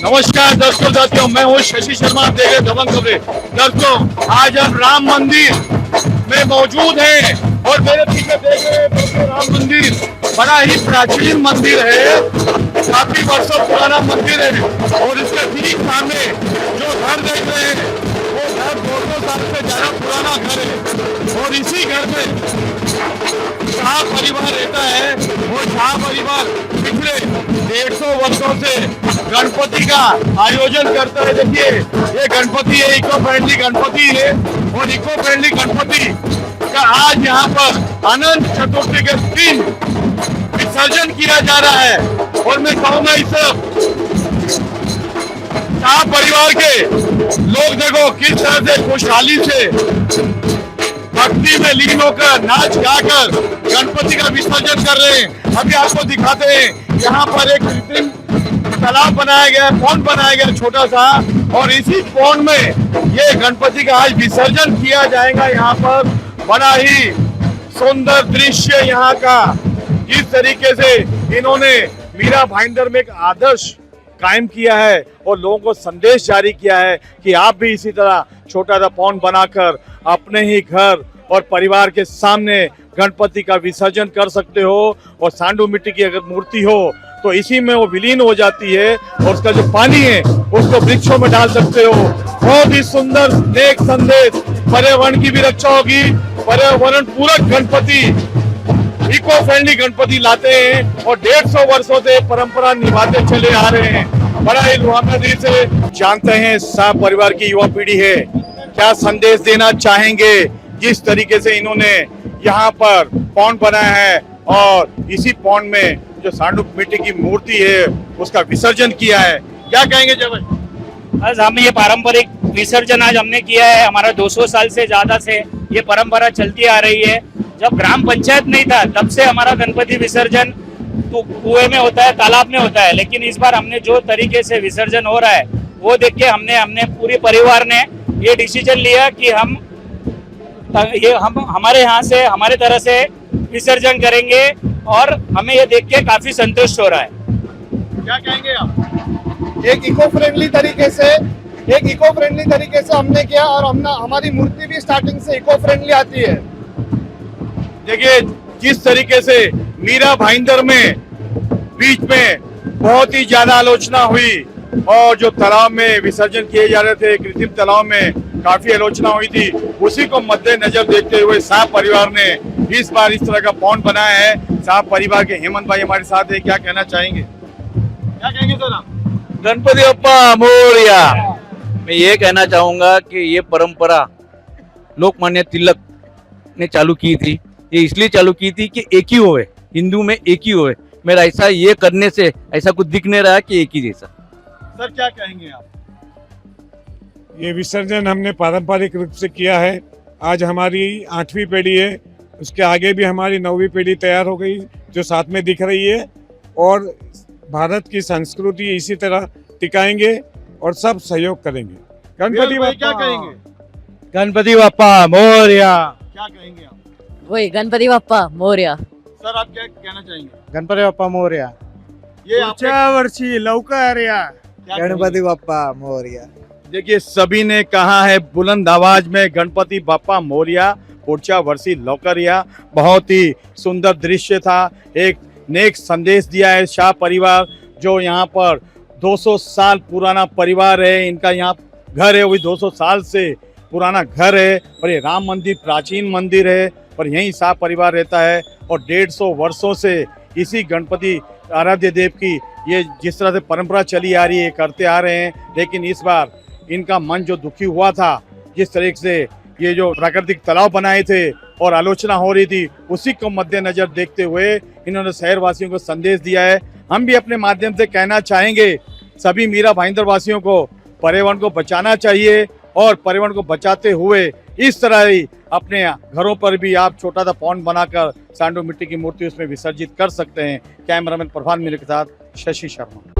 नमस्कार दर्शकों, मैं हूँ शशि शर्मा, आप देख रहे दबंग खबरें। दर्शकों, आज हम राम मंदिर में मौजूद हैं और मेरे पीछे देख रहे हैं राम मंदिर बड़ा ही प्राचीन मंदिर है, काफी वर्षों पुराना मंदिर है। और इसके ठीक सामने जो घर देख रहे हैं वो घर 200 साल से ज्यादा पुराना घर है और इसी घर में शाह परिवार रहता है। वो शाह परिवार पिछले 150 वर्षों से गणपति का आयोजन करता है। देखिए, ये गणपति है, इको फ्रेंडली गणपति है और इको फ्रेंडली गणपति का आज यहाँ पर अनंत चतुर्थी के दिन विसर्जन किया जा रहा है। और मैं कहूँगा इस शाह परिवार के लोग देखो किस तरह से खुशहाली से भक्ति में लीन होकर नाच गाकर गणपति का विसर्जन कर रहे हैं। अभी आपको दिखाते हैं, यहाँ पर एक कृत्रिम तालाब बनाया गया है, पौंड बनाया गया छोटा सा, और इसी पौंड में ये गणपति का आज विसर्जन किया जाएगा। यहाँ पर बड़ा ही सुंदर दृश्य यहाँ का, जिस तरीके से इन्होंने मीरा भाईंदर में एक आदर्श कायम किया है और लोगों को संदेश जारी किया है कि आप भी इसी तरह छोटा सा पौंड बनाकर अपने ही घर और परिवार के सामने गणपति का विसर्जन कर सकते हो। और सांडू मिट्टी की अगर मूर्ति हो तो इसी में वो विलीन हो जाती है और उसका जो पानी है उसको वृक्षों में डाल सकते हो। बहुत ही सुंदर नेक संदेश, पर्यावरण की भी रक्षा होगी, पर्यावरण पूरक गणपति, इको फ्रेंडली गणपति लाते हैं और 150 वर्षों से परंपरा निभाते चले आ रहे हैं। बड़ा ही लुभावना दृश्य से जानते हैं शाह परिवार की युवा पीढ़ी है, क्या संदेश देना चाहेंगे जिस तरीके से इन्होंने यहाँ पर पौंड बनाया है और इसी पौंड में जो सांडू मिट्टी की मूर्ति है उसका विसर्जन किया है। क्या कहेंगे जब आज हम ये पारंपरिक विसर्जन आज हमने किया है। हमारा 200 साल से ज्यादा से ये परंपरा चलती आ रही है। जब ग्राम पंचायत नहीं था तब से हमारा गणपति विसर्जन तो कुएं में होता है, तालाब में होता है, लेकिन इस बार हमने जो तरीके से विसर्जन हो रहा है वो देख के हमने पूरे परिवार ने ये डिसीजन लिया कि हम हमारे यहाँ से हमारे तरह से विसर्जन करेंगे और हमें ये देख के काफी संतुष्ट हो रहा है। क्या कहेंगे आप? एक इको फ्रेंडली तरीके से हमने किया और हमारी मूर्ति भी स्टार्टिंग से इको फ्रेंडली आती है। देखिए, जिस तरीके से मीरा भाईंदर में बीच में बहुत ही ज्यादा आलोचना हुई और जो तालाब में विसर्जन किए जा रहे थे, कृत्रिम तालाब में काफी आलोचना हुई थी, उसी को मद्देनजर देखते हुए शाह परिवार ने इस बार इस तरह का पौंड बनाया है। शाह परिवार के हेमंत भाई हमारे साथ है, क्या कहना चाहेंगे? क्या कहेंगे सर आप? गणपति बप्पा मोरया। मैं ये कहना चाहूंगा कि ये परंपरा लोकमान्य तिलक ने चालू की थी। ये इसलिए चालू की थी कि एक ही होवे, हिंदू में एक ही होवे। मेरा ऐसा ये करने से ऐसा कुछ दिख नहीं रहा कि एक ही जैसा। सर क्या कहेंगे आप? ये विसर्जन हमने पारंपरिक रूप से किया है। आज हमारी 8वीं पीढ़ी है, उसके आगे भी हमारी 9वीं पीढ़ी तैयार हो गई जो साथ में दिख रही है। और भारत की संस्कृति इसी तरह टिकाएंगे और सब सहयोग करेंगे। गणपति क्या बप्पा। कहेंगे? गणपति बप्पा मोरया। क्या कहेंगे आप? वही गणपति बप्पा मोरया। सर आप क्या कहना चाहेंगे? गणपती बाप्पा मोरया। ये आपने वर्षी लवकर या क्या कहेंगे? गणपती बाप्पा मोरया। देखिए, सभी ने कहा है बुलंद आवाज में गणपति बाप्पा मोरया, पुढच्या वर्षी लवकर या। बहुत ही सुंदर दृश्य था, एक नेक संदेश दिया है शाह परिवार, जो यहाँ पर 200 साल पुराना परिवार है। इनका यहाँ घर है, वही 200 साल से पुराना घर है और ये राम मंदिर प्राचीन मंदिर है और यहीं शाह परिवार रहता है। और 150 वर्षों से इसी गणपति आराध्य देव की ये जिस तरह से परंपरा चली आ रही है करते आ रहे हैं। लेकिन इस बार इनका मन जो दुखी हुआ था, जिस तरीके से ये जो प्राकृतिक तालाब बनाए थे और आलोचना हो रही थी, उसी को मद्देनजर देखते हुए इन्होंने शहरवासियों को संदेश दिया है। हम भी अपने माध्यम से कहना चाहेंगे सभी मीरा भाईंदर वासियों को पर्यावरण को बचाना चाहिए और पर्यावरण को बचाते हुए इस तरह ही अपने घरों पर भी आप छोटा सा पौंड बनाकर सांडू मिट्टी की मूर्ति उसमें विसर्जित कर सकते हैं। कैमरामैन प्रभान मिल के साथ शशि शर्मा।